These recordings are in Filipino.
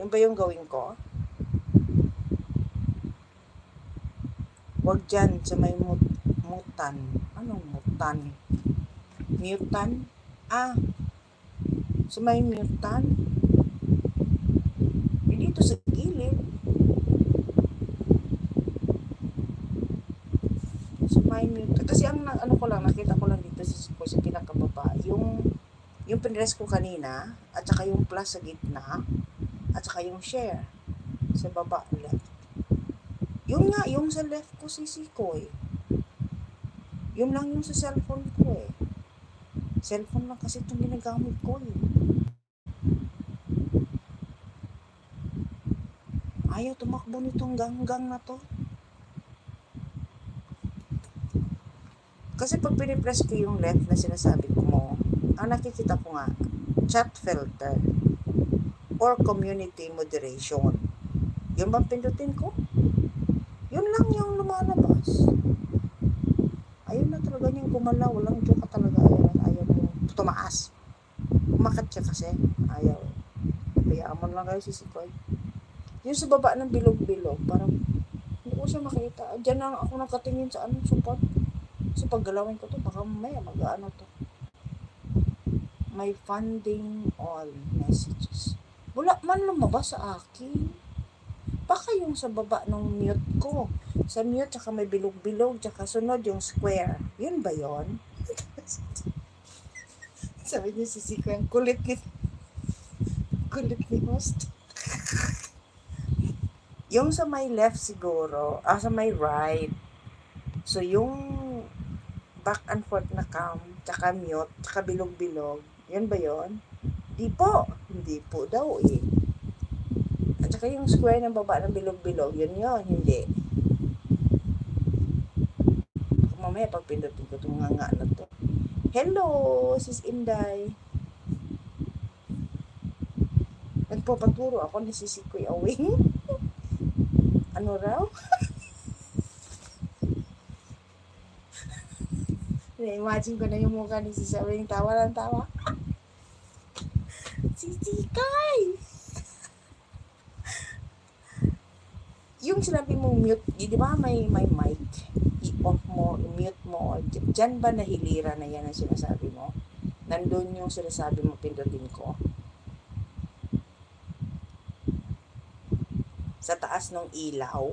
Ano ba yung gawin ko? Huwag dyan sa may mutan. Anong mutan? Mutan? Sa may mutan? Dito sa gilid. Sa may mutan. Kasi ang ano ko lang, nakita ko lang dito sa pinakababa. Yung pinress ko kanina, at saka yung plus sa gitna, at saka yung share sa baba left. Yung nga, yung sa left ko ko eh. Yung lang yung sa cellphone ko eh. Cellphone lang kasi itong ginagamit ko eh. Ayaw tumakbo nitong ganggang na to. Kasi pag pinipress ko yung left na sinasabi ko mo, ang nakikita ko nga, chat filter or community moderation. Yung bang pindutin ko? Yun lang yung lumalabas. Ayun na talaga niyang gumalaw. Walang joke ka talaga. Ayaw mo tumaas. Umakat siya kasi. Ayaw. Bayaan lang kayo sisikoy. Yung sa baba ng bilog-bilog, parang hindi ko siya makita. Diyan lang ako nakatingin sa anong support. So paggalawin ko to, baka mamaya mag-ano to. May funding all messages. Wala man lumabas sa akin. Baka yung sa baba ng mute ko. Sa mute, tsaka may bilog-bilog, tsaka sunod yung square. Yun ba yun? Sabi niya, sisiko yung kulit ni host. Yung sa may left siguro, sa may right. So, yung back and forth na cam, tsaka mute, tsaka bilog-bilog, yun ba yun? Hindi po daw eh. At saka yung square ng baba ng bilog-bilog, yun, hindi. Mamaya pag pindutin ko itong nga na to. Hello, Sis Inday. Nagpapaturo ako ni Sisikoy Awing. Ano raw? Na-imagine ko na yung mukha ni Sis Awing. Tawa lang tawa. Sisikay! Yung sinabi mong mute, di ba may mic? I-off mo, i-mute mo. Diyan ba nahilira na yan ang sinasabi mo? Nandun yung sinasabi mo, pindutin ko. Sa taas ng ilaw?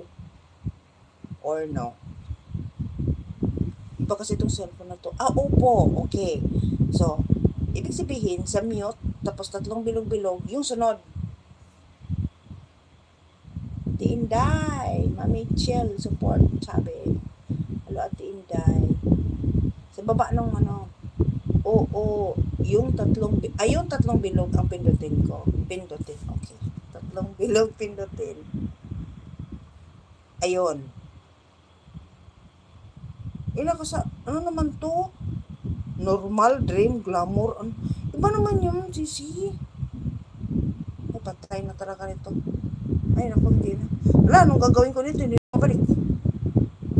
Or no? Iba kasi itong cellphone na to. Opo. Okay. So, ibig sabihin, sa mute, tapos 3 bilog-bilog, yung sunod. Ate Inday, Mami Chill, support, sabi. Hello, Ate Inday. Sa baba ng oo, yung 3 bilog ang pindutin ko. Pindutin, okay. 3 bilog pindutin. Ayun. Ako sa, ano naman to? Normal, dream, glamour. Iba naman yun, sisi. Ay, patay na talaga nito. Ay, naku, hindi na. Wala, anong gagawin ko nito? Hindi na mabalik.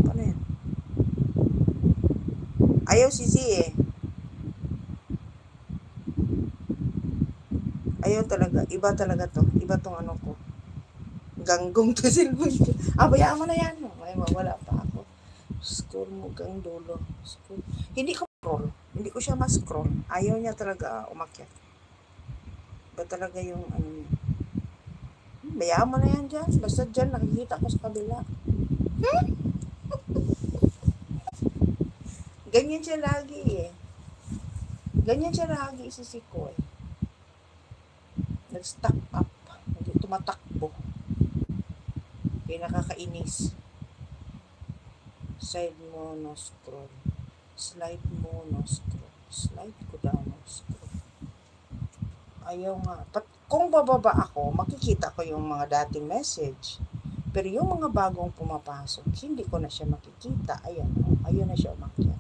Paano yan? Ayaw sisi eh. Ayaw talaga. Iba talaga to. Iba tong ano ko. Ganggong to silbon ko. Bayaan mo na yan. Ay, wala pa ako. Scroll mo gang dulo. Scroll. Hindi ko scroll. Hindi ko siya ma-scroll. Ayaw niya talaga umakyat. Iba talaga yung ano niya. Bayaan mo na yan dyan. Basta dyan, nakikita ko sa kabila. Ganyan siya lagi eh. Ganyan siya lagi si Sikoy. Nag-stack up. Hindi tumatakbo. Kaya nakakainis. Side mo, no scroll. Slide mo, no scroll. Slide ko down, no scroll. Ayaw nga. Kung bababa ako, makikita ko yung mga dating message. Pero yung mga bagong pumapasok, hindi ko na siya makikita. Ayan, ayun na siya umakyat.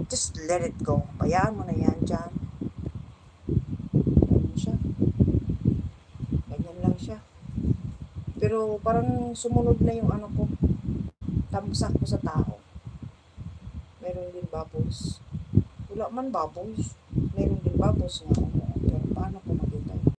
Just let it go. Bayaan mo na yan dyan. Ganyan siya. Ganyan lang siya. Pero parang sumunod na yung ano ko. Tamsak ko sa tao. Meron din bubbles. Wala man bubbles. Meron din bubbles nga. Pero paano ko